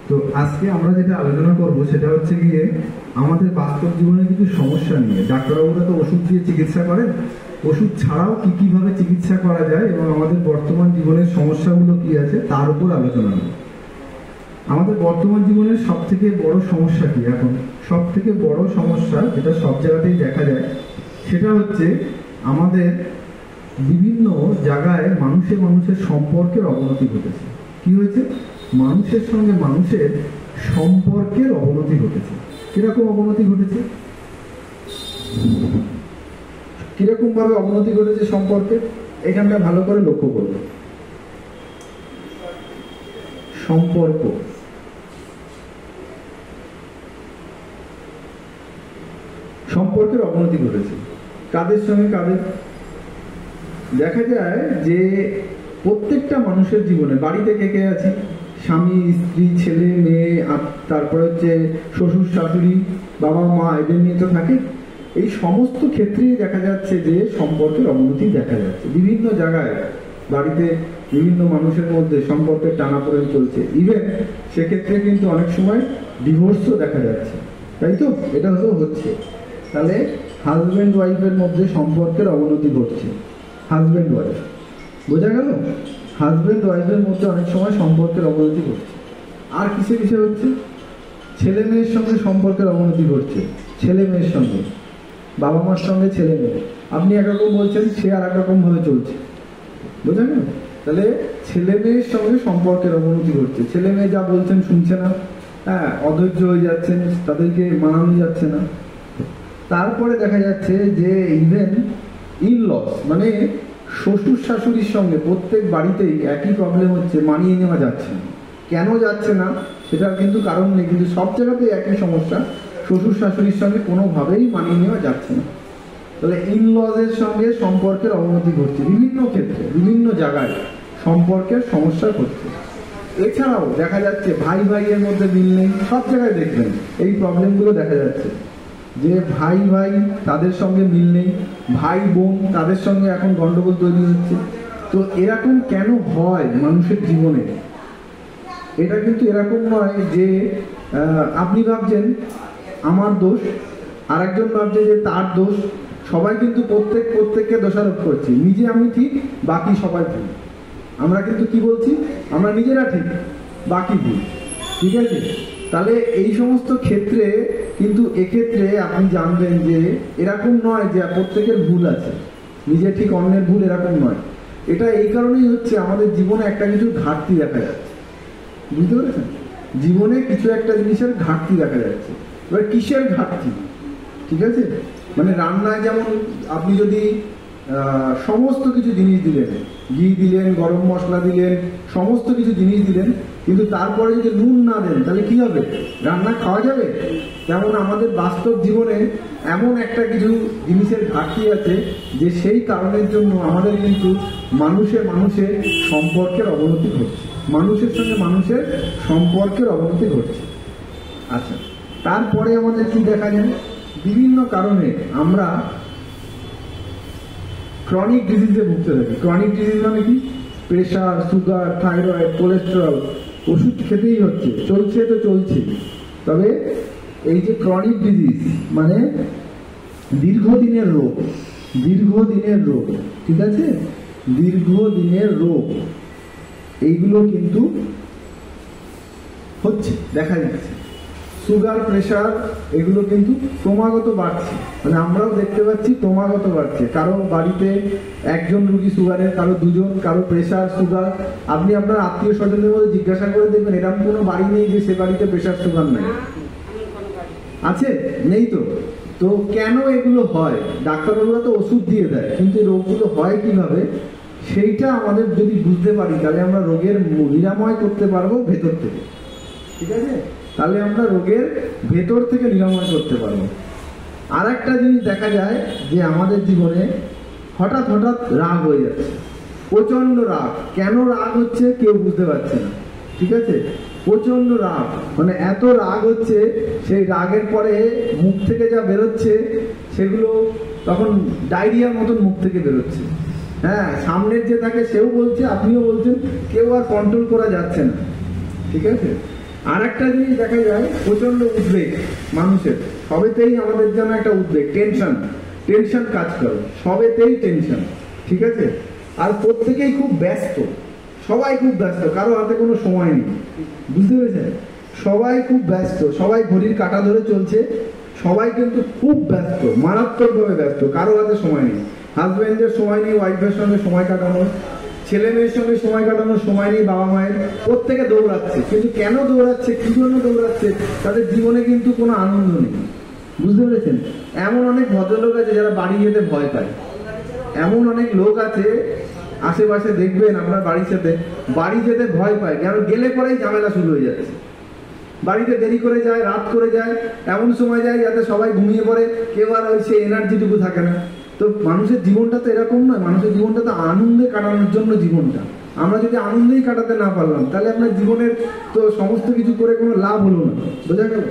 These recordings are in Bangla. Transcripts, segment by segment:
তো আজকে আমরা যেটা আলোচনা করব সেটা হচ্ছে গিয়ে আমাদের বাস্তব জীবনের কিছু সমস্যা নিয়ে। ডাক্তারবাবুরা তো ওষুধ দিয়ে চিকিৎসা করেন, ওষুধ ছাড়াও কিভাবে চিকিৎসা করা যায় এবং আমাদের বর্তমান জীবনের সমস্যাগুলো কি আছে তার উপর আলোচনা হবে। আমাদের বর্তমান জীবনের সব থেকে বড় সমস্যা কি? এখন সব থেকে বড় সমস্যা যেটা সব জায়গাতেই দেখা যায় সেটা হচ্ছে আমাদের বিভিন্ন জায়গায় মানুষের সম্পর্কের অবনতি ঘটেছে। কি হয়েছে? মানুষের সঙ্গে মানুষের সম্পর্কের অবনতি ঘটেছে। কিরকম অবনতি ঘটেছে? কিরকম ভাবে অবনতি ঘটেছে সম্পর্কে? এখানটা ভালো করে লক্ষ্য করব। সম্পর্কের অবনতি ঘটেছে কাদের সঙ্গে কাদের? দেখা যায় যে প্রত্যেকটা মানুষের জীবনে বাড়িতে কে কে আছে? স্বামী, স্ত্রী, ছেলে, মেয়ে, আর তারপরে হচ্ছে শ্বশুর, শাশুড়ি, বাবা, মা, এদের নিয়ে তো থাকে। এই সমস্ত ক্ষেত্রেই দেখা যাচ্ছে যে সম্পর্কের অবনতি দেখা যাচ্ছে। বিভিন্ন জায়গায় বাড়িতে বিভিন্ন মানুষের মধ্যে সম্পর্কের টানাপোড়েন চলছে। ইভেন সেক্ষেত্রে কিন্তু অনেক সময় ডিভোর্সও দেখা যাচ্ছে, তাই তো? এটা হচ্ছে। তাহলে হাজব্যান্ড ওয়াইফের মধ্যে সম্পর্কের অবনতি ঘটছে। হাজব্যান্ড ওয়াইফ, বোঝা গেল? হাজব্যান্ড ওয়াইফের মধ্যে অনেক সময় সম্পর্কের অবনতি ঘটছে। আর কিসে কিসে হচ্ছে? ছেলে মেয়ের সঙ্গে সম্পর্কের অবনতি ঘটছে। ছেলে মেয়ের সঙ্গে, বাবা মার সঙ্গে ছেলে মেয়ে, আপনি একরকম বলছেন, সে আর একরকম ভাবে চলছে। বোঝা গেল? তাহলে ছেলে মেয়ের সঙ্গে সম্পর্কের অবনতি ঘটছে। ছেলে মেয়ে যা বলছেন শুনছে না, হ্যাঁ, অধৈর্য হয়ে যাচ্ছেন, তাদেরকে মানানো যাচ্ছে না। তারপরে দেখা যাচ্ছে যে ইভেন ইনলস মানে শ্বশুর শাশুড়ির সঙ্গে প্রত্যেক বাড়িতেই একই প্রবলেম হচ্ছে, মানিয়ে নেওয়া যাচ্ছে না। কেন যাচ্ছে না সেটার কিন্তু কারণ নেই, কিন্তু সব জায়গাতেই একই সমস্যা, শ্বশুর শাশুড়ির সঙ্গে কোনোভাবেই মানিয়ে নেওয়া যাচ্ছে না। তাহলে ইনলজের সঙ্গে সম্পর্কের অবনতি ঘটছে বিভিন্ন ক্ষেত্রে, বিভিন্ন জায়গায় সম্পর্কের সমস্যা ঘটছে। এছাড়াও দেখা যাচ্ছে ভাই ভাইয়ের মধ্যে মিল নেই। সব জায়গায় দেখবেন এই প্রবলেমগুলো দেখা যাচ্ছে যে ভাই ভাই তাদের সঙ্গে মিল নেই, ভাই বোন তাদের সঙ্গে এখন গন্ডগোল তৈরি হচ্ছে। তো এরকম কেন হয় মানুষের জীবনে? এটা কিন্তু এরকম নয় যে আপনি ভাবছেন আমার দোষ, আর একজন ভাবছে যে তার দোষ। সবাই কিন্তু প্রত্যেককে দোষারোপ করছি, নিজে আমি ঠিক, বাকি সবাই ভুল। আমরা কিন্তু কি বলছি? আমরা নিজেরা ঠিক, বাকি ভুল। ঠিক আছে? তাহলে এই সমস্ত ক্ষেত্রে কিন্তু এক্ষেত্রে আপনি জানবেন যে এরকম নয় যে প্রত্যেকের ভুল আছে, নিজে ঠিক অন্যের ভুল, এরকম নয়। এটা এই কারণেই হচ্ছে আমাদের জীবনে একটা কিছু ঘাটতি দেখা যাচ্ছে। বুঝতে পেরেছেন? জীবনে কিছু একটা জিনিসের ঘাটতি দেখা যাচ্ছে। এবার কিসের ঘাটতি? ঠিক আছে, মানে রান্নায় যেমন আপনি যদি সমস্ত কিছু জিনিস দিলেন, ঘি দিলেন, গরম মশলা দিলেন, সমস্ত কিছু জিনিস দিলেন, কিন্তু তারপরে যদি নুন না দেন তাহলে কি হবে? রান্না খাওয়া যাবে? তেমন আমাদের বাস্তব জীবনে এমন একটা কিছু জিনিসের ঘাটতি আছে যে সেই কারণের জন্য আমাদের কিন্তু মানুষের সম্পর্কের অবনতি ঘটছে। মানুষের সঙ্গে মানুষের সম্পর্কের অবনতি ঘটছে। আচ্ছা, তারপরে আমাদের কি দেখা যায়? বিভিন্ন কারণে আমরা ক্রনিক ডিজিজে ভুগতে থাকি। ক্রনিক ডিজিজ মানে কি? প্রেশার, সুগার, থাইরয়েড, কোলেস্টেরল, ওষুধ খেতেই হচ্ছে, চলছে তো চলছে। তবে এই যে ক্রনিক ডিজিজ মানে দীর্ঘদিনের রোগ, ঠিক আছে, দীর্ঘদিনের রোগ, এইগুলো কিন্তু হচ্ছে, দেখা যাচ্ছে। সুগার, প্রেশার এগুলো কিন্তু ক্রমাগত বাড়ছে, মানে আমরাও দেখতে পাচ্ছি ক্রমাগত বাড়ছে। কারো বাড়িতে একজন রুগী সুগারের, কারো দুজন, কারো প্রেশার, সুগার। আপনি আপনার আত্মীয় স্বজনের মধ্যে জিজ্ঞাসা করে দেখবেন এরকম কোনো বাড়ি নেই যে সে বাড়িতে প্রেশার, সুগার নাই। আছে? নেই তো। তো কেন এগুলো হয়? ডাক্তারবাবুরা তো ওষুধ দিয়ে দেয়, কিন্তু এই রোগগুলো হয় কিভাবে সেইটা আমাদের যদি বুঝতে পারি তাহলে আমরা রোগের নিরাময় করতে পারবো ভেতর থেকে। ঠিক আছে? তাহলে আমরা রোগের ভেতর থেকে নিরাময় করতে পারবো। আর একটা জিনিস দেখা যায় যে আমাদের জীবনে হঠাৎ রাগ হয়ে যাচ্ছে, প্রচন্ড রাগ। কেন রাগ হচ্ছে কেউ বুঝতে পারছে না। ঠিক আছে? প্রচন্ড রাগ, মানে এত রাগ হচ্ছে, সেই রাগের পরে মুখ থেকে যা বেরোচ্ছে সেগুলো তখন ডায়রিয়ার মতন মুখ থেকে বেরোচ্ছে। হ্যাঁ, সামনের যে থাকে সেও বলছে, আপনিও বলছেন, কেউ আর কন্ট্রোল করা যাচ্ছে না। ঠিক আছে। আর একটা জিনিস দেখা যায়, প্রচন্ড উদ্বেগ মানুষের, সবেতেই আমাদের যেন একটা উদ্বেগ, টেনশন কাজ করে, সবেতেই টেনশন। ঠিক আছে। আর প্রত্যেকেই খুব ব্যস্ত, সবাই খুব ব্যস্ত, কারো হাতে কোনো সময় নেই। বুঝতে পেরেছেন? সবাই খুব ব্যস্ত, সবাই ঘড়ির কাঁটা ধরে চলছে, সবাই কিন্তু খুব ব্যস্ত, মারাত্মকভাবে ব্যস্ত, কারো হাতে সময় নেই। হাজব্যান্ডের সময় নেই ওয়াইফের সঙ্গে সময় কাটানোর, ছেলে মেয়ের সঙ্গে সময় কাটানোর সময় নেই বাবা মায়ের, প্রত্যেকে দৌড়াচ্ছে। কিন্তু কেন দৌড়াচ্ছে, কি জন্য দৌড়াচ্ছে? তাদের জীবনে কিন্তু কোনো আনন্দ নেই। বুঝতে পেরেছেন? এমন অনেক ভদ্রলোক আছে যারা বাড়ি যেতে ভয় পায়, এমন অনেক লোক আছে আশেপাশে দেখবেন আপনার বাড়ি যেতে ভয় পায়, কেন গেলে পরেই ঝামেলা শুরু হয়ে যাচ্ছে। বাড়িতে দেরি করে যায়, রাত করে যায়, এমন সময় যায় যাতে সবাই ঘুমিয়ে পড়ে, কেউ আর ওই সে এনার্জিটুকু থাকে না। তো মানুষের জীবনটা তো এরকম নয়, মানুষের জীবনটা তো আনন্দে কাটানোর জন্য জীবনটা। আমরা যদি আনন্দেই কাটাতে না পারলাম, তাহলে আপনার জীবনের তো সমস্ত কিছু করে কোনো লাভ হলো না। বোঝা গেল?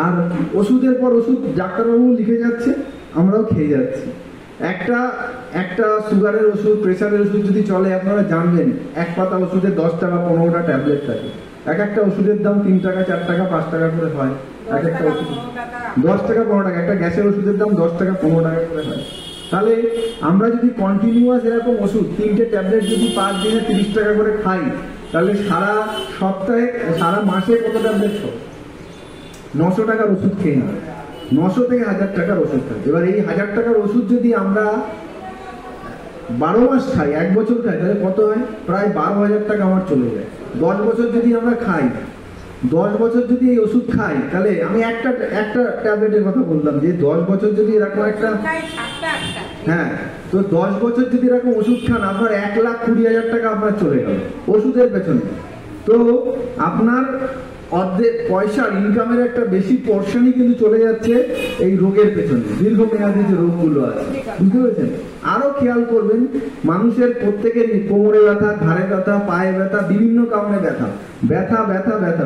আর ওষুধের পর ওষুধ ডাক্তারবাবু লিখে যাচ্ছে, আমরাও খেয়ে যাচ্ছি। একটা সুগারের ওষুধ, প্রেশারের ওষুধ যদি চলে, আপনারা জানবেন এক পাতা ওষুধে 10 টাকা 15টা ট্যাবলেট থাকে। এক একটা ওষুধের দাম 3 টাকা 4 টাকা 5 টাকা করে হয়। এক একটা ওষুধ 10 টাকা 15 টাকা, একটা গ্যাসের ওষুধের দাম 10 টাকা 15 টাকা করে হয়। তাহলে আমরা যদি কন্টিনিউয়াস এরকম ওষুধ 3টে ট্যাবলেট যদি 5 দিনে 30 টাকা করে খাই, তাহলে সারা সপ্তাহে, সারা মাসে কত ট্যাবলেট খাবো? 900 টাকার ওষুধ খেয়ে না, 900 থেকে 1000 টাকার ওষুধ খাই। এবার এই 1000 টাকার ওষুধ যদি আমরা 12 মাস খাই, 1 বছর খাই, তাহলে কত হয়? প্রায় 12,000 টাকা আমার চলে যায়। 10 বছর যদি আমরা খাই, 10 বছর যদি এই ওষুধ খাই, তাহলে আমি একটা ট্যাবলেটের কথা বললাম, যে 10 বছর যদি এরকম একটা, হ্যাঁ, তো 10 বছর যদি এরকম ওষুধ খান, আপনার 1,20,000 টাকা আপনার চলে গেল ওষুধের পেছনে। তো আপনার অর্ধেক পয়সার, ইনকামের একটা বেশি পোর্শনই কিন্তু চলে যাচ্ছে এই রোগের পেছনে, দীর্ঘমেয়াদী যে রোগগুলো আছে। বুঝতে পেরেছেন? আরো খেয়াল করবেন, মানুষের প্রত্যেকেরই কোমরে ব্যথা, ঘাড়ে ব্যথা, পায়ে ব্যথা, বিভিন্ন কারণে ব্যথা,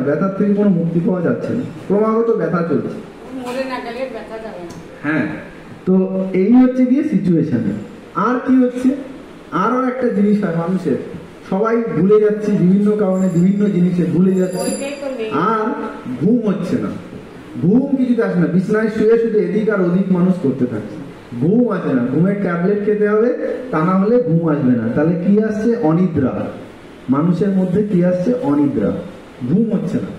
ব্যথার থেকে কোনো মুক্তি পাওয়া যাচ্ছে না, ক্রমাগত ব্যথা চলছে। হ্যাঁ, তো এই হচ্ছে গিয়ে সিচুয়েশন। আর কি হচ্ছে, আরো একটা জিনিস হয় মানুষের, সবাই ভুলে যাচ্ছে, বিভিন্ন কারণে বিভিন্ন জিনিসে ভুলে যাচ্ছে। আর ঘুম হচ্ছে না, ঘুম কিছুতে আসে না, বিছানায় শুয়ে শুধু এদিক আর ওদিক মানুষ করতে থাকছে, ঘুম আসে না। ঘুমের ট্যাবলেট খেতে হবে, তা না হলে ঘুম আসবে না। তাহলে কি আসছে? অনিদ্রা। মানুষের মধ্যে কি আসছে? অনিদ্রা। ঘুম হচ্ছে না,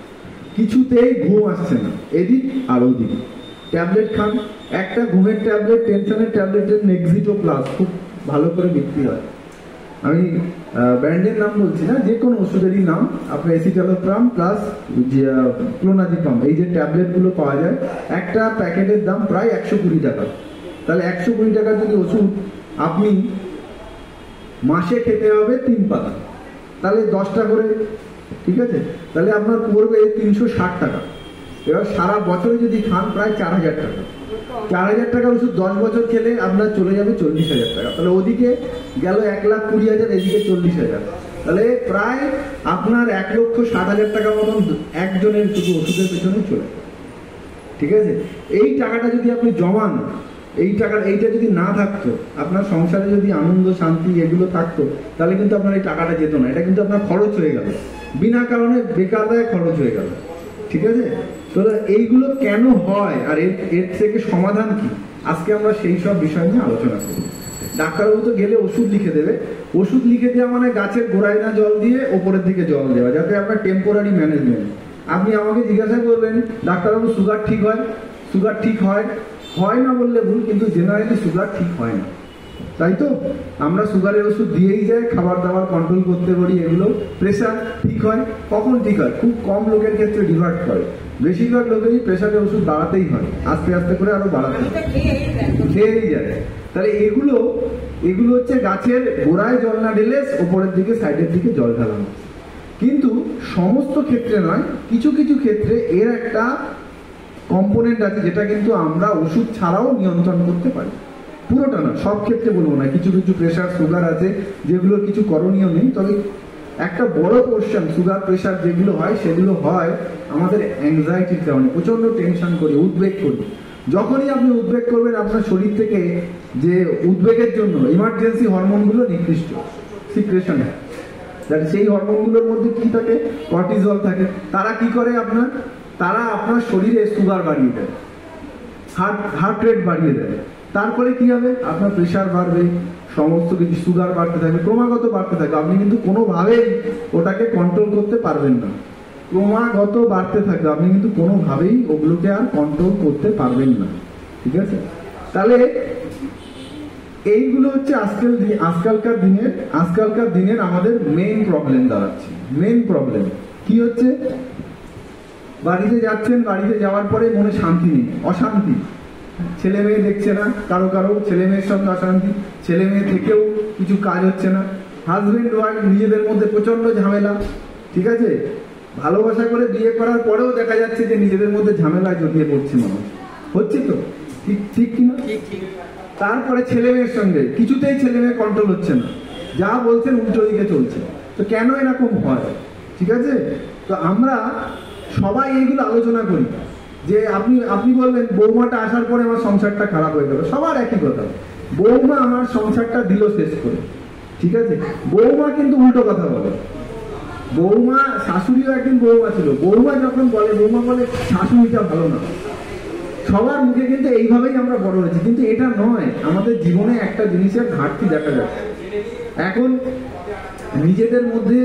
কিছুতেই ঘুম আসছে না, এদিক আর ওদিক। ট্যাবলেট খান, একটা ঘুমের ট্যাবলেট, টেনশনের ট্যাবলেটের নেক্সিটো প্লাস খুব ভালো করে বিক্রি হয়। আমি ব্র্যান্ডের নাম বলছি না, যে কোনো ওষুধেরই নাম, আপনার এসিটালোপ্রাম প্লাস ক্লোনাজিপাম, এই যে ট্যাবলেটগুলো পাওয়া যায়, একটা প্যাকেটের দাম প্রায় 120 টাকা। তাহলে 120 টাকার যদি ওষুধ আপনি মাসে খেতে হবে 3 পাতা, তাহলে 10টা করে, ঠিক আছে, তাহলে আপনার পড়বে 360 টাকা। এবার সারা বছরে যদি খান প্রায় 4000 টাকা। 4000 টাকার ওষুধ 10 বছর খেলে আপনার চলে যাবে 40,000 টাকা। তাহলে ওদিকে গেল 1,20,000, এদিকে 40,000, তাহলে প্রায় আপনার 1,60,000 টাকা মতন একজনের শুধু ওষুধের পেছনে চলে। ঠিক আছে। এই টাকাটা যদি আপনি জমান, এইটা যদি না থাকতো, আপনার সংসারে যদি আনন্দ শান্তি এগুলো থাকতো, তাহলে কিন্তু আপনার এই টাকাটা যেত না। এটা কিন্তু আপনার খরচ হয়ে গেল, বিনা কারণে বেকার দায় খরচ হয়ে গেল। ঠিক আছে। তো এইগুলো কেন হয় আর এর থেকে সমাধান কি, আজকে আমরা সেই সব বিষয় নিয়ে আলোচনা করব। ডাক্তারবাবু তো গেলে ওষুধ লিখে দেবে, ওষুধ লিখে দেওয়া মানে গাছের গোড়ায় না জল দিয়ে ওপরের দিকে জল দেওয়া, যাতে আপনার টেম্পোরারি ম্যানেজমেন্ট। আপনি আমাকে জিজ্ঞাসা করবেন, ডাক্তারবাবু সুগার ঠিক হয়? সুগার ঠিক হয় না বললে ভুল, কিন্তু জেনারেলি সুগার ঠিক হয় না, তাই তো? আমরা সুগারের ওষুধ দিয়েই যাই, খাবার দাবার কন্ট্রোল করতে পারি, এগুলো। প্রেশার ঠিক হয়? কখন ঠিক হয়? খুব কম লোকের ক্ষেত্রে ডিভার্ট করে, বেশিরভাগ লোকেরই প্রেশারের ওষুধ বাড়াতেই হয়, আস্তে আস্তে করে আরো বাড়াতে হয়, খেয়েই যায়। তাহলে এগুলো হচ্ছে গাছের গোড়ায় জল না ঢেলে ওপরের দিকে, সাইডের দিকে জল ঢালানো। কিন্তু সমস্ত ক্ষেত্রে নয়, কিছু কিছু ক্ষেত্রে এর একটা কম্পোনেন্ট আছে যেটা কিন্তু আমরা ওষুধ ছাড়াও নিয়ন্ত্রণ করতে পারি। পুরোটা না, সব ক্ষেত্রে বলবো না, কিছু কিছু প্রেশার সুগার আছে যেগুলোর কিছু করণীয় নেই, তবে একটা বড় পোর্শন সুগার প্রেশার যেগুলো হয় সেগুলো হয় আমাদের অ্যাংজাইটির কারণে, প্রচন্ড টেনশন করি, উদ্বেগ করি। যখনই আপনি উদ্বেগ করবেন আপনার শরীর থেকে যে উদ্বেগের জন্য ইমার্জেন্সি হরমোনগুলো নিকৃষ্ট সিক্রেশন হয়, সেই হরমোনগুলোর মধ্যে কি থাকে, কর্টিজল থাকে। তারা কি করে তারা আপনার শরীরে সুগার বাড়িয়ে দেয়, হার্ট রেট বাড়িয়ে দেয়। তারপরে কি হবে, আপনার প্রেশার বাড়বে, সমস্ত কিছু সুগার বাড়তে থাকবে, ক্রমাগত বাড়তে থাকবে। আপনি কিন্তু কোনোভাবেই ওটাকে কন্ট্রোল করতে পারবেন না, ক্রমাগত বাড়তে থাকবে, আপনি কিন্তু কোনোভাবেই ওগুলোকে আর কন্ট্রোল করতে পারবেন না। ঠিক আছে, তাহলে এইগুলো হচ্ছে আজকালকার দিনের আমাদের মেইন প্রবলেম দাঁড়াচ্ছে। মেইন প্রবলেম কি হচ্ছে, বাড়িতে যাচ্ছেন, বাড়িতে যাওয়ার পরে মনে শান্তি নেই, অশান্তি। ছেলে মেয়ে দেখছে না, কারো ছেলে মেয়ের সঙ্গে অশান্তি, ছেলে মেয়ে থেকেও কিছু কাজ হচ্ছে না, হাজবেন্ড ওয়াইফ নিজেদের মধ্যে প্রচন্ড ঝামেলা। ঠিক আছে, ভালোবাসা করে বিয়ে করার পরেও দেখা যাচ্ছে যে নিজেদের মধ্যে ঝামেলায় জড়িয়ে পড়ছে মানুষ, হচ্ছে তো ঠিক কিনা? তারপরে ছেলে মেয়ের সঙ্গে কিছুতেই ছেলে মেয়ে কন্ট্রোল হচ্ছে না, যা বলছেন উল্টো দিকে চলছে। তো কেন এরকম হয়? ঠিক আছে, তো আমরা সবাই এইগুলো আলোচনা করি যে আপনি বলবেন বৌমাটা আসার পরে আমার সংসারটা খারাপ হয়ে গেল, সবার একই কথা, বৌমা আমার সংসারটা দিল শেষ করে। ঠিক আছে, বৌমা কিন্তু উল্টো কথা বলে। বৌমা, শাশুড়িও একদিন বৌমা ছিল, বৌমা যখন বৌমা বলে শাশুড়িটা ভালো না। সবার মুখে কিন্তু এইভাবেই আমরা বড় হয়েছি, কিন্তু এটা নয়। আমাদের জীবনে একটা জিনিসের ঘাটতি দেখা যাচ্ছে, এখন নিজেদের মধ্যে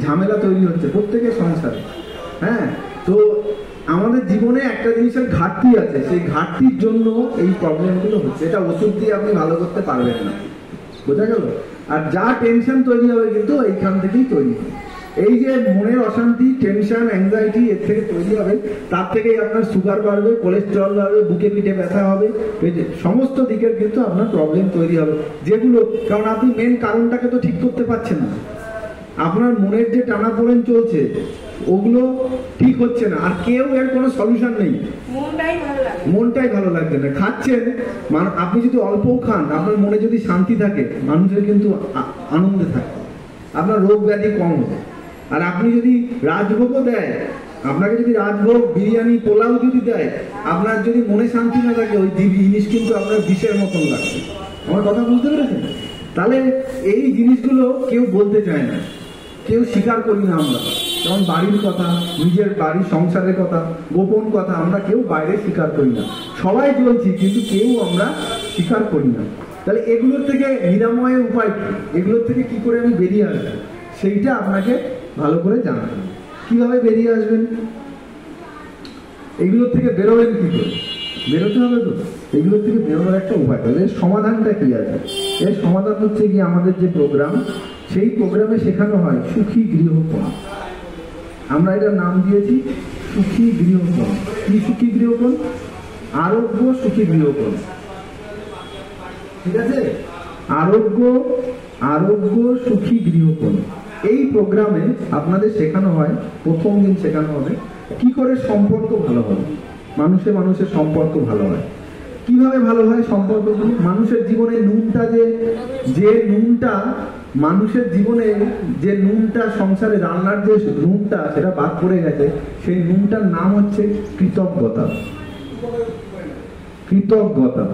ঝামেলা তৈরি হচ্ছে প্রত্যেকের সংসারে। হ্যাঁ, তো আমাদের জীবনে একটা জিনিসের ঘাটতি আছে, সেই ঘাটতির জন্য এই প্রবলেমগুলো হচ্ছে। এটা ওষুধ দিয়ে আপনি ভালো করতে পারবেন না, বোঝা গেল? আর যা টেনশন তৈরি হবে কিন্তু এইখান থেকেই তৈরি হবে। এই যে মনের অশান্তি, টেনশন, অ্যাংজাইটি এর থেকে তৈরি হবে, তার থেকেই আপনার সুগার বাড়বে, কোলেস্টেরল বাড়বে, বুকে পিঠে ব্যথা হবে, সমস্ত দিকের কিন্তু আপনার প্রবলেম তৈরি হবে। যেগুলো, কারণ আপনি মেন কারণটাকে তো ঠিক করতে পারছেন না, আপনার মনের যে টানাপোড়েন চলছে ওগুলো ঠিক হচ্ছে না, আর কেউ এর কোনো সলিউশন নেই। মনটাই ভালো লাগছে না, খাচ্ছেন, আপনি যদি অল্পও খান, আপনার মনে যদি শান্তি থাকে, মানুষের কিন্তু আনন্দে থাকে, আপনার রোগ ব্যাধি কম হবে। আর আপনি যদি রাজভোগও দেয়, আপনাকে যদি রাজভোগ, বিরিয়ানি, পোলাও যদি দেয়, আপনার যদি মনে শান্তি না থাকে, ওই জিনিস কিন্তু আপনার বিষের মতন লাগছে। আমার কথা বুঝতে পেরেছেন? তাহলে এই জিনিসগুলো কেউ বলতে চায় না, কেউ স্বীকার করি না আমরা। যেমন বাড়ির কথা, নিজের বাড়ির সংসারের কথা, গোপন কথা আমরা কেউ বাইরে স্বীকার করি না। সবাই বলছি, কিন্তু কেউ আমরা স্বীকার করি না। তাহলে এগুলোর থেকে নিরাময়ের উপায় কি, এগুলোর থেকে কি করে আমি বেরিয়ে আসবো, সেইটা আপনাকে ভালো করে জানাতে হবে। কিভাবে বেরিয়ে আসবেন, এগুলোর থেকে বেরোবেন কি করে, বেরোতে হবে তো। এগুলোর থেকে বেরোনোর একটা উপায়, তাহলে এর সমাধানটা কি আছে? এর সমাধান হচ্ছে কি, আমাদের যে প্রোগ্রাম, সেই প্রোগ্রামে শেখানো হয় সুখী গৃহকোণ। আমরা এটার নাম দিয়েছি সুখী গৃহকোণ। কি সুখী গৃহকোণ? আরোগ্য সুখী গৃহকোণ। ঠিক আছে, আরোগ্য সুখী গৃহকোণ। এই প্রোগ্রামে আপনাদের শেখানো হয়, প্রথম দিন শেখানো হবে কি করে সম্পর্ক ভালো হয়, মানুষের সম্পর্ক ভালো হয়। কিভাবে ভালো হয় সম্পর্কগুলো? মানুষের জীবনে নুনটা, যে নুনটা মানুষের জীবনে, যে নুনটা সংসারে রান্নার যে নুনটা, সেটা বাদ পড়ে গেছে, সেই নুনটার নাম হচ্ছে কৃতজ্ঞতা। কৃতজ্ঞতা,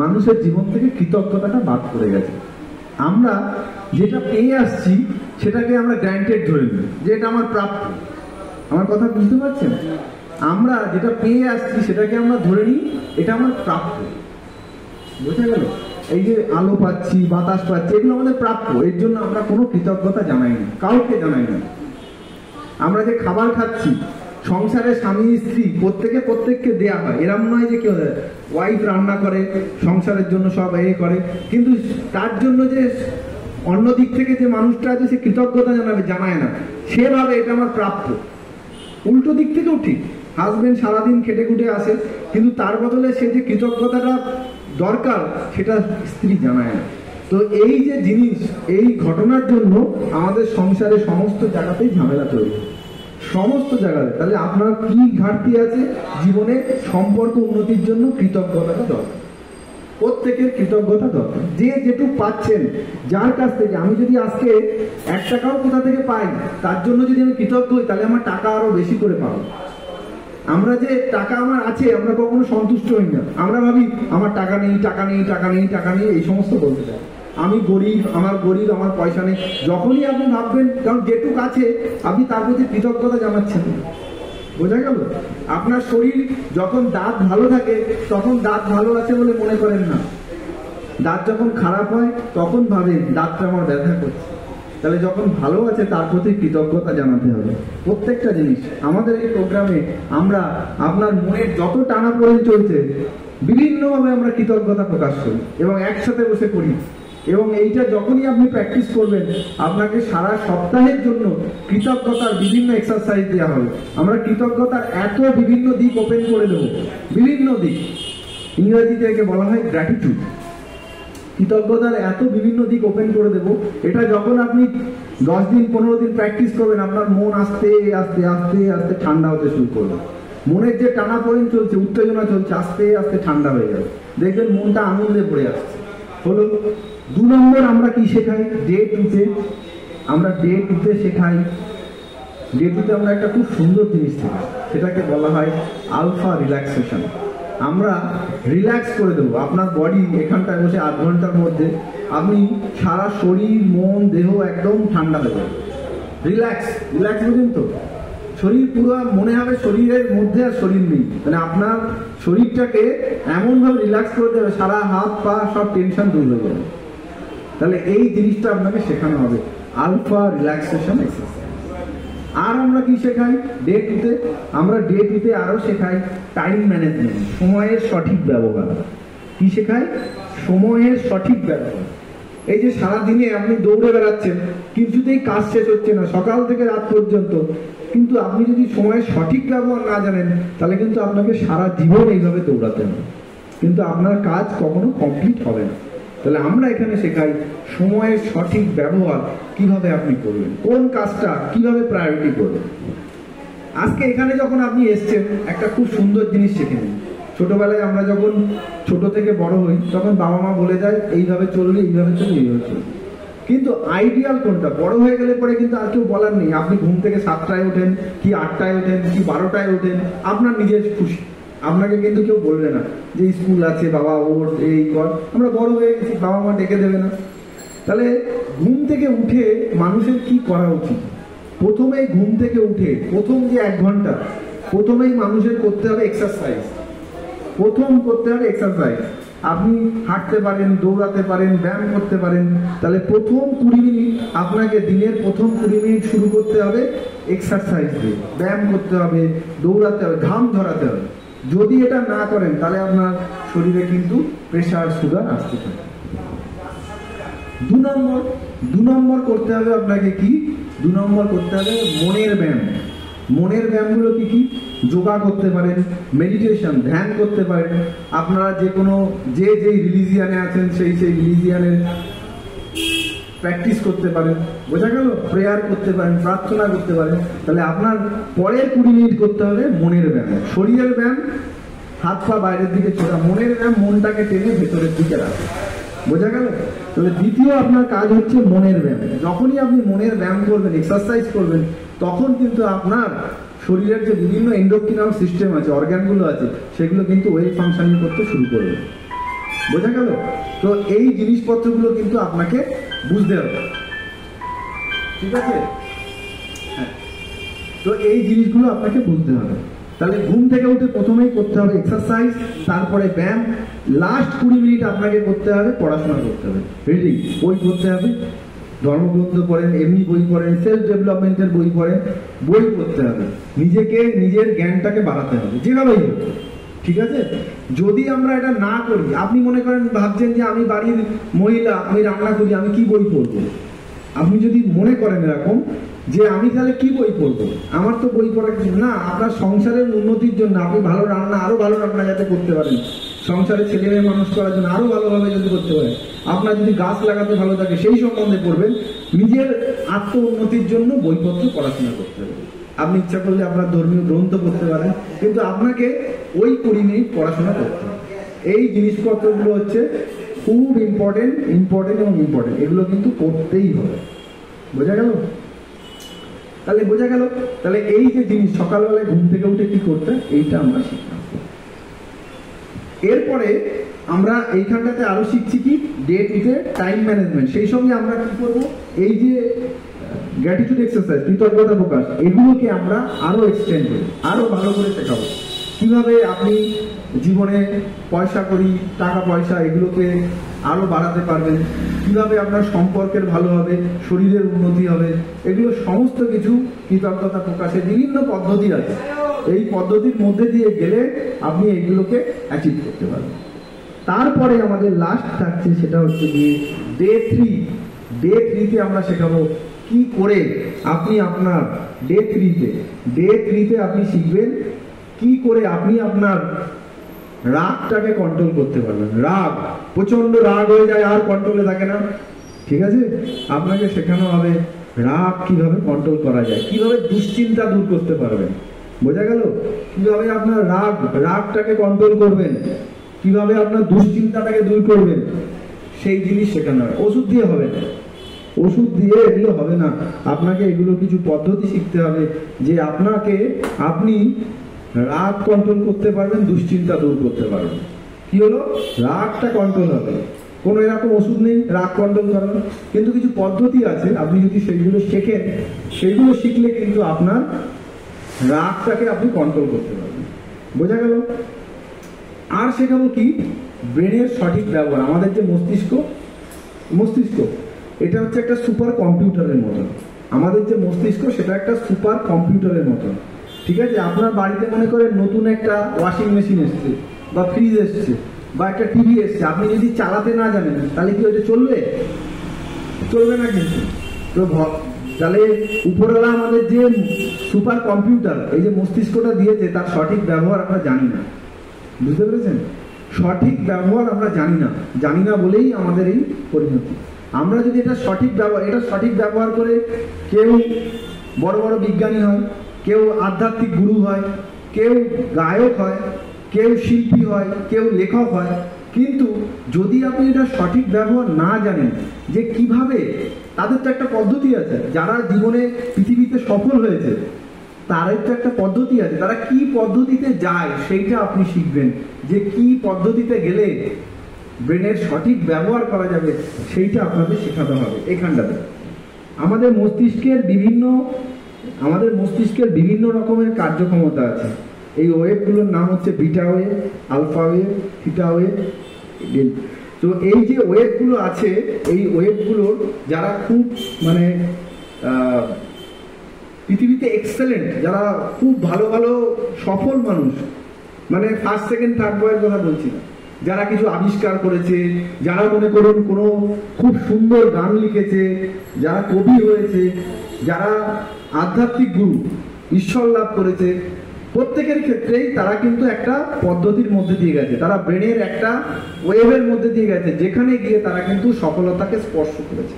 মানুষের জীবন থেকে কৃতজ্ঞতাটা বাদ পড়ে গেছে। আমরা যেটা পেয়ে আসছি সেটাকে আমরা গ্র্যান্টেড ধরে নিই, যে এটা আমার প্রাপ্য। আমার কথা বুঝতে পারছেন? আমরা যেটা পেয়ে আসছি সেটাকে আমরা ধরে নিই এটা আমার প্রাপ্য। বোঝা গেল? এই যে আলো পাচ্ছি, বাতাস পাচ্ছি, এগুলো আমাদের প্রাপ্য, এর জন্য আমরা কোনো কৃতজ্ঞতা জানাই না, কাউকে জানাই না। আমরা যে খাবার খাচ্ছি, সংসারে স্বামী স্ত্রী প্রত্যেককে দেয়া হয়, এরম নয় যে কেউ ওয়াইফ রান্না করে সংসারের জন্য সব করে, কিন্তু তার জন্য যে অন্য দিক থেকে যে মানুষটা আছে সে কৃতজ্ঞতা জানায় না, সেভাবে এটা আমার প্রাপ্য। উল্টো দিক থেকেও ঠিক, হাজবেন্ড সারাদিন খেটে খুটে আসে, কিন্তু তার বদলে সে যে কৃতজ্ঞতাটা দরকার সেটা স্ত্রী জানায় না। তো এই যে জিনিস, এই ঘটনার জন্য আমাদের সংসারে সমস্ত জায়গাতেই ঝামেলা তৈরি, সমস্ত জায়গাতে। তাহলে আপনার কি ঘাটতি আছে জীবনে? সম্পর্ক উন্নতির জন্য কৃতজ্ঞতাটা দরকার, প্রত্যেকের কৃতজ্ঞতা দরকার। যে যেটুকু পাচ্ছেন যার কাছ থেকে, আমি যদি আজকে 1 টাকাও কোথা থেকে পাই, তার জন্য যদি আমি কৃতজ্ঞ হই, তাহলে আমার টাকা আরো বেশি করে পাবো। আমরা যে টাকা আমার আছে আমরা কখনো সন্তুষ্ট হই না, আমরা ভাবি আমার টাকা নেই টাকা নেই টাকা নেই টাকা নেই এই সমস্ত বলতে চাই, আমি গরিব আমার পয়সা নেই। যখনই আপনি ভাববেন, কারণ যেটুক আছে আপনি তার প্রতি কৃতজ্ঞতা জানাচ্ছেন, বোঝা গেল? আপনার শরীর যখন দাঁত ভালো থাকে তখন দাঁত ভালো আছে বলে মনে করেন না, দাঁত যখন খারাপ হয় তখন ভাবেন দাঁতটা আমার ব্যথা করছে। তাহলে যখন ভালো আছে তার প্রতি কৃতজ্ঞতা জানাতে হবে। প্রত্যেকটা জিনিস আমাদের এই প্রোগ্রামে আমরা আপনার মনের যত টানাপোড়েন চলছে বিভিন্নভাবে আমরা কৃতজ্ঞতা প্রকাশ করি এবং একসাথে বসে করি, এবং এইটা যখনই আপনি প্র্যাকটিস করবেন আপনাকে সারা সপ্তাহের জন্য কৃতজ্ঞতার বিভিন্ন এক্সারসাইজ দেওয়া হবে। আমরা কৃতজ্ঞতার এত বিভিন্ন দিক ওপেন করে দেবো, বিভিন্ন দিক, ইংরেজিতে একে বলা হয় গ্র্যাটিটিউড। কৃতজ্ঞতার এত বিভিন্ন দিক ওপেন করে দেবো, এটা যখন আপনি 10 দিন 15 দিন প্র্যাকটিস করবেন আপনার মন আস্তে আস্তে আস্তে আস্তে ঠান্ডা হতে শুরু করবে। মনের যে টানাপোড়েন চলছে, উত্তেজনা চলছে, আস্তে আস্তে ঠান্ডা হয়ে যাবে, দেখবেন মনটা আনন্দে ভরে আসছে। হলো 2 নম্বর আমরা কি শেখাই ডে 2-তে, আমরা ডে 2-তে শেখাই, ডে 2-তে আমরা একটা খুব সুন্দর জিনিস শেখাই, সেটাকে বলা হয় আলফা রিল্যাক্সেশন। আমরা রিল্যাক্স করে দেবো আপনার বডি, এখানটায় বসে 8 ঘন্টার মধ্যে আপনি সারা শরীর মন দেহ একদম ঠান্ডা হয়ে যাবে। রিল্যাক্স বুঝুন তো, শরীর পুরো মনে হবে শরীরের মধ্যে আর শরীর নেই, মানে আপনার শরীরটাকে এমনভাবে রিল্যাক্স করে দেবে সারা হাত পা সব টেনশন দূর হয়ে যাবে। তাহলে এই জিনিসটা আপনাকে শেখানো হবে, আলফা রিল্যাক্সেশন এক্সারসাইজ। আর আমরা কি শেখাই ডে 2-তে, আমরা ডে 2-তে আরো শেখাই টাইম ম্যানেজমেন্ট, সময়ের সঠিক ব্যবহার। কি শেখাই? সময়ের সঠিক ব্যবহার। এই যে সারাদিনে আপনি দৌড়ে বেড়াচ্ছেন, কিছুতেই কাজ শেষ হচ্ছে না সকাল থেকে রাত পর্যন্ত, কিন্তু আপনি যদি সময়ের সঠিক ব্যবহার না জানেন তাহলে কিন্তু আপনাকে সারা জীবন এইভাবে দৌড়াতে হবে, কিন্তু আপনার কাজ কখনো কমপ্লিট হবে না। তাহলে আমরা এখানে শেখাই সময়ের সঠিক ব্যবহার কিভাবে আপনি করবেন, কোন কাজটা কিভাবে প্রায়োরিটি করবেন। আজকে এখানে যখন আপনি এসছেন একটা খুব সুন্দর জিনিস শিখে নিন। ছোটবেলায় আমরা যখন ছোট থেকে বড় হই তখন বাবা মা বলে যায় এইভাবে চলবে এইভাবে চলবে এইভাবে চলবে, কিন্তু আইডিয়াল কোনটা? বড় হয়ে গেলে পরে কিন্তু আর কেউ বলার নেই, আপনি ঘুম থেকে 7টায় ওঠেন কি 8টায় ওঠেন কি 12টায় ওঠেন, আপনার নিজের খুশি, আপনাকে কিন্তু কেউ বলবে না যে স্কুল আছে বাবা ওঠ এই কর, আমরা বড় হয়ে গেছি বাবা মা ডেকে দেবে না। তাহলে ঘুম থেকে উঠে মানুষের কি করা উচিত? প্রথমেই ঘুম থেকে উঠে প্রথম যে 1 ঘন্টা প্রথমেই মানুষের করতে হবে এক্সারসাইজ, প্রথম করতে হবে এক্সারসাইজ। আপনি হাঁটতে পারেন, দৌড়াতে পারেন, ব্যায়াম করতে পারেন, তাহলে প্রথম 20 মিনিট আপনাকে দিনের প্রথম 20 মিনিট শুরু করতে হবে এক্সারসাইজ দিয়ে, ব্যায়াম করতে হবে, দৌড়াতে হবে, ঘাম ঝরাতে হবে। যদি এটা না করেন তাহলে আপনার শরীরে কিন্তু প্রেশার সুগার আসতে থাকে। 2 নম্বর করতে হবে আপনাকে কি? 2 নম্বর করতে হবে মনের ব্যায়াম। মনের ব্যায়ামগুলো কি কি? যোগা করতে পারেন, মেডিটেশন ধ্যান করতে পারেন, আপনারা যে কোনো যেই রিলিজিয়ানে আছেন সেই রিলিজিয়ানের প্র্যাকটিস করতে পারেন, বোঝা গেল? প্রেয়ার করতে পারেন, প্রার্থনা করতে পারেন। তাহলে আপনার পরের 20 মিনিট করতে হবে মনের ব্যায়াম। শরীরের ব্যায়াম হাত পা বাইরের দিকে ছোটা, মনের ব্যায়াম মনটাকে টেনে ভেতরের দিকে রাখে, বোঝা গেল? তাহলে দ্বিতীয় আপনার কাজ হচ্ছে মনের ব্যায়াম। যখনই আপনি মনের ব্যায়াম করবেন, এক্সারসাইজ করবেন, তখন কিন্তু আপনার শরীরের যে বিভিন্ন এন্ডোক্রিনাল সিস্টেম আছে, অর্গানগুলো আছে, সেগুলো কিন্তু ওয়েল ফাংশনিং করতে শুরু করবে, বোঝা গেল? তো এই জিনিসপত্রগুলো কিন্তু আপনাকে বুঝতে হবে, ঠিক আছে? হ্যাঁ, তো এই জিনিসগুলো আপনাকে বুঝতে হবে। তাহলে ঘুম থেকে উঠে প্রথমেই করতে হবে এক্সারসাইজ, তারপরে ব্যায়াম, লাস্ট 20 মিনিট আপনাকে করতে হবে পড়াশোনা করতে হবে, রিডিং, বই পড়তে হবে, ধর্মগ্রন্থ পড়েন, এমনি বই পড়েন, সেলফ ডেভেলপমেন্টের বই পড়েন, বই পড়তে হবে, নিজের জ্ঞানটাকে বাড়াতে হবে যেভাবেই হোক, ঠিক আছে? যদি আমরা এটা না করি, আপনি মনে করেন ভাবছেন যে আমি বাড়ির মহিলা, আমি রান্না করি, আমি কি বই পড়বো? আপনি যদি মনে করেন এরকম যে আমি তাহলে কি বই পড়বো, আমার তো বই পড়া কিছু না, আপনার সংসারের উন্নতির জন্য আপনি ভালো রান্না, আরো ভালো রান্না যাতে করতে পারেন, সংসারে ছেলে মেয়ে মানুষ করার জন্য আরো ভালোভাবে যদি করতে পারেন, আপনার যদি গাছ লাগাতে ভালো থাকে সেই সম্বন্ধে পড়বেন, নিজের আত্ম উন্নতির জন্য বইপত্র পড়াশোনা করতে হবে। আপনি ইচ্ছা করলে আপনার ধর্মীয় গ্রন্থ পড়তে পারেন, কিন্তু আপনাকে ওই 20 মিনিট পড়াশোনা করতে হবে। এই জিনিসপত্রগুলো হচ্ছে খুব ইম্পর্টেন্ট এবং ইম্পর্টেন্ট, এগুলো কিন্তু করতেই হবে, বোঝা গেল? তাহলে বোঝা গেল, তাহলে এই যে জিনিস সকালবেলায় ঘুম থেকে উঠে কি করতে, এইটা আমরা শিখলাম। এরপরে আমরা এইখানটাতে আরো শিখছি কি, ডে টু টাইম ম্যানেজমেন্ট। সেই সঙ্গে আমরা কি করবো, এই যে গ্র্যাটিটিউড এক্সারসাইজ, কৃতজ্ঞতা প্রকাশ, এগুলোকে আমরা আরো এক্সটেন্ড করি, আরো ভালো করে শেখাবো। কিভাবে আপনি জীবনে পয়সা করি, টাকা পয়সা, এগুলোকে আরো বাড়াতে পারবেন, কিভাবে আপনার সম্পর্কের ভালো হবে, শরীরের উন্নতি হবে, এগুলো সমস্ত কিছু কৃতজ্ঞতা প্রকাশের বিভিন্ন পদ্ধতি আছে। এই পদ্ধতির মধ্যে দিয়ে গেলে আপনি এইগুলোকে অ্যাচিভ করতে পারবেন। তারপরে আমাদের লাস্ট থাকছে, সেটা হচ্ছে গিয়ে ডে 3। ডে 3-তে আমরা শেখাবো কি করে আপনি আপনার ডে 3-তে আপনি শিখবেন কি করে আপনি আপনার রাগটাকে কন্ট্রোল করতে পারবেন। রাগ, প্রচন্ড রাগ হয়ে যায়, আর কন্ট্রোলে থাকে না, ঠিক আছে? আপনাকে শেখানো হবে রাগ কিভাবে কন্ট্রোল করা যায়, কিভাবে দুশ্চিন্তা দূর করতে পারবেন। বোঝা গেল? কিভাবে আপনার রাগটাকে কন্ট্রোল করবেন, কিভাবে আপনার দুশ্চিন্তাটাকে দূর করবেন, সেই জিনিস শেখানো হবে। ওষুধ দিয়ে হবে না, ওষুধ দিয়ে এগুলো হবে না। আপনাকে এগুলো কিছু পদ্ধতি শিখতে হবে যে আপনি রাগ কন্ট্রোল করতে পারবেন, দুশ্চিন্তা দূর করতে পারবেন। কি হলো, রাগটা কন্ট্রোল হবে। কোনো এরকম ওষুধ নেই রাগ কন্ট্রোল করার, কিন্তু কিছু পদ্ধতি আছে। আপনি যদি সেইগুলো শেখেন, সেইগুলো শিখলে কিন্তু আপনার রাগটাকে আপনি কন্ট্রোল করতে পারবেন। বোঝা গেল? আর শেখাবো কি, ব্রেনের সঠিক ব্যবহার। আমাদের যে মস্তিষ্ক এটা হচ্ছে একটা সুপার কম্পিউটারের মতন। আমাদের যে মস্তিষ্ক সেটা একটা সুপার কম্পিউটারের মতন, ঠিক আছে? আপনার বাড়িতে মনে করেন নতুন একটা ওয়াশিং মেশিন এসছে, বা ফ্রিজ এসছে, বা একটা টিভি এসছে, আপনি যদি চালাতে না জানেন তাহলে কি ওইটা চলবে না কিন্তু। তো তাহলে উপরওয়ালা আমাদের যে সুপার কম্পিউটার, এই যে মস্তিষ্কটা দিয়েছে, তার সঠিক ব্যবহার আমরা জানি না। বুঝতে পেরেছেন? সঠিক ব্যবহার আমরা জানি না বলেই আমাদের এই পরিণতি। আমরা যদি এটা সঠিক ব্যবহার করে কেউ বড় বড় বিজ্ঞানী হয়, কেউ আধ্যাত্মিক গুরু হয়, কেউ গায়ক হয়, কেউ শিল্পী হয়, কেউ লেখক হয়, কিন্তু যদি আপনি এটা সঠিক ব্যবহার না জানেন যে কিভাবে, তাদের তো একটা পদ্ধতি আছে, যারা জীবনে পৃথিবীতে সফল হয়েছে তাদের তো একটা পদ্ধতি আছে, তারা কি পদ্ধতিতে যায় সেইটা আপনি শিখবেন, যে কি পদ্ধতিতে গেলে ব্রেনের সঠিক ব্যবহার করা যাবে সেইটা আপনাদের শেখাতে হবে। এখানটাতে আমাদের মস্তিষ্কের বিভিন্ন রকমের কার্যক্ষমতা আছে। এই ওয়েভগুলোর নাম হচ্ছে beta wave, alpha wave, theta wave. তো এই যে ওয়েভগুলো আছে, এই ওয়েভগুলোর যারা খুব পৃথিবীতে এক্সেলেন্ট, যারা খুব ভালো সফল মানুষ, ফার্স্ট সেকেন্ড থার্ড বয়ের কথা বলছি না, যারা কিছু আবিষ্কার করেছে, যারা মনে করুন কোনো খুব সুন্দর গান লিখেছে, যারা কবি হয়েছে, যারা আধ্যাত্মিক গুরু, ঈশ্বর লাভ করেছে, প্রত্যেকের ক্ষেত্রেই তারা কিন্তু একটা পদ্ধতির মধ্যে দিয়ে গেছে, তারা ব্রেনের একটা ওয়েভের মধ্যে দিয়ে গেছে, যেখানে গিয়ে তারা কিন্তু সফলতাকে স্পর্শ করেছে।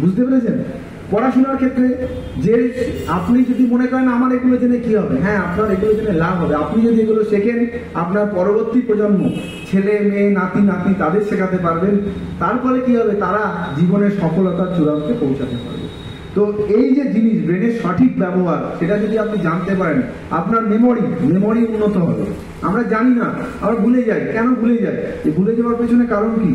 বুঝতে পেরেছেন? পড়াশোনার ক্ষেত্রে যে আপনি যদি মনে করেন আমার এগুলো জেনে কি হবে, হ্যাঁ, আপনার এগুলো জেনে লাভ হবে। আপনি যদি এগুলো শেখেন, আপনার পরবর্তী প্রজন্ম, ছেলে মেয়ে, নাতি নাতনি, তাদের শেখাতে পারবেন। তারপরে কি হবে, তারা জীবনের সফলতার চূড়ান্তে পৌঁছাতে পারবে। তো এই যে জিনিস ব্রেনের সঠিক ব্যবহার, সেটা যদি আপনি জানতে পারেন, আপনার মেমোরি উন্নত হবে। আমরা জানি না, আমরা ভুলে যাই। কেন ভুলে যাই? এই ভুলে যাওয়ার পেছনে কারণ কি?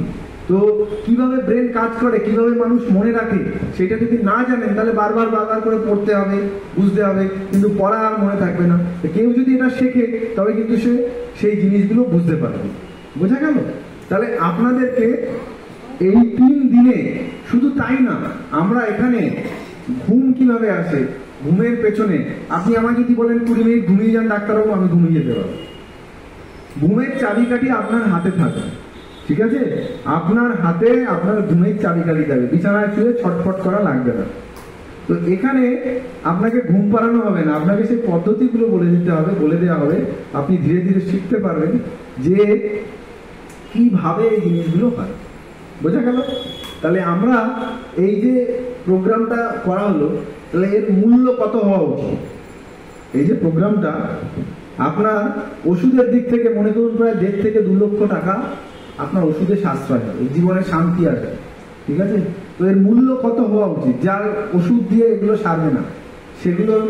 তো কিভাবে ব্রেন কাজ করে, কিভাবে মানুষ মনে রাখে, সেটা যদি না জানেন তাহলে বারবার করে পড়তে হবে, বুঝতে হবে, কিন্তু পড়া আর মনে থাকবে না। কেউ যদি এটা শেখে তবে কিন্তু সে সেই জিনিসগুলো বুঝতে পারবে। বোঝা গেল? তাহলে আপনাদেরকে এই 3 দিনে শুধু তাই না, আমরা এখানে ঘুম কিভাবে আসে, ঘুমের পেছনে আপনি আমায় যদি বলেন 20 মিনিট ঘুমিয়ে যান ডাক্তারবাবু, আমি ঘুমিয়ে যেতে পারবো। ঘুমের চাবিকাঠি আপনার হাতে থাকে, ঠিক আছে? আপনার হাতে আপনার ঘুমের চাবিকাঠি যাবে, বিছানায় শুয়ে ছটফট করা লাগবে না। তো এখানে আপনাকে ঘুম পাড়ানো হবে না, আপনাকে সেই পদ্ধতিগুলো বলে দেওয়া হবে। আপনি ধীরে ধীরে শিখতে পারবেন যে কিভাবে এই জিনিসগুলো হয়। বোঝা গেল? তাহলে আমরা এই যে প্রোগ্রামটা করা হলো, তাহলে এর মূল্য কত হওয়া উচিত? এই যে প্রোগ্রামটা আপনার ওষুধের দিক থেকে মনে করুন প্রায় 1.5 থেকে 2 লক্ষ টাকা আপনার ওষুধে সাশ্রয় হবে, জীবনে শান্তি আসবে, ঠিক আছে? তো এর মূল্য কত হওয়া উচিত? যার ওষুধ দিয়ে এগুলো সারবে না, সেগুলোর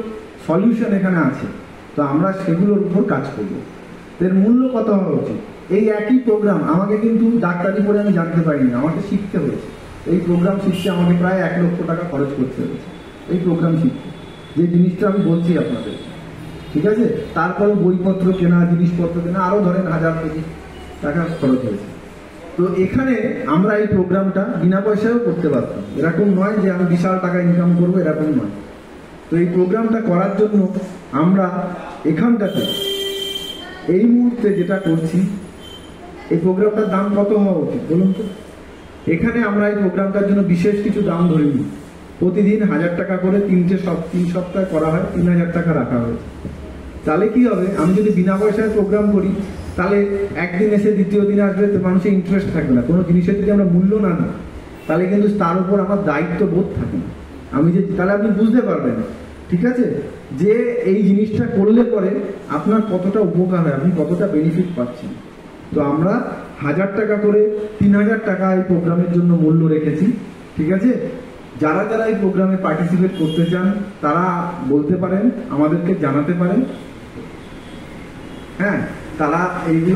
সলিউশন এখানে আছে। তো আমরা সেগুলোর উপর কাজ করব। এর মূল্য কত হওয়া উচিত? এই একই প্রোগ্রাম আমাকে কিন্তু ডাক্তারি পড়ে আমি জানতে পারিনি, আমাকে শিখতে হয়েছে। এই প্রোগ্রাম শিখতে আমাকে প্রায় 1 লক্ষ টাকা খরচ করতে হয়েছে এই প্রোগ্রাম শিখতে, যে জিনিসটা আমি বলছি আপনাদের, ঠিক আছে? তারপরে বইপত্র কেনা, জিনিসপত্র কেনা, আরো ধরেন 1000 কোটি টাকা খরচ হয়েছে। তো এখানে আমরা এই প্রোগ্রামটা বিনা পয়সায়ও করতে পারতাম, এরকম নয় যে আমি বিশাল টাকা ইনকাম করবো, এরকম নয়। তো এই প্রোগ্রামটা করার জন্য আমরা এখানটাতে এই মুহূর্তে যেটা করছি, এই প্রোগ্রামটার দাম কত হওয়া উচিত বলুন তো? এখানে আমরা এই প্রোগ্রামটার জন্য বিশেষ কিছু দাম ধরে নিই। প্রতিদিন 1000 টাকা করে 3 সপ্তাহ করা হয়, 3000 টাকা রাখা হয়েছে। তাহলে কি হবে, আমি যদি বিনা পয়সায় প্রোগ্রাম করি, তাহলে একদিন এসে দ্বিতীয় দিন আসবে, তো মানুষের ইন্টারেস্ট থাকবে না। কোনো জিনিসের যদি আমরা মূল্য না দিই, তাহলে কিন্তু তার উপর আমার দায়িত্ব বোধ থাকে না। আমি যে, তাহলে আপনি বুঝতে পারবেন, ঠিক আছে, যে এই জিনিসটা করলে পরে আপনার কতটা উপকার হয়, আপনি কতটা বেনিফিট পাচ্ছেন। তো আমরা 1000 টাকা করে 3000 টাকা এই প্রোগ্রামের জন্য মূল্য রেখেছি, ঠিক আছে? যারা যারা এই প্রোগ্রামে পার্টিসিপেট করতে চান তারা বলতে পারেন, আমাদেরকে জানাতে পারেন। হ্যাঁ, তারা এইগুলো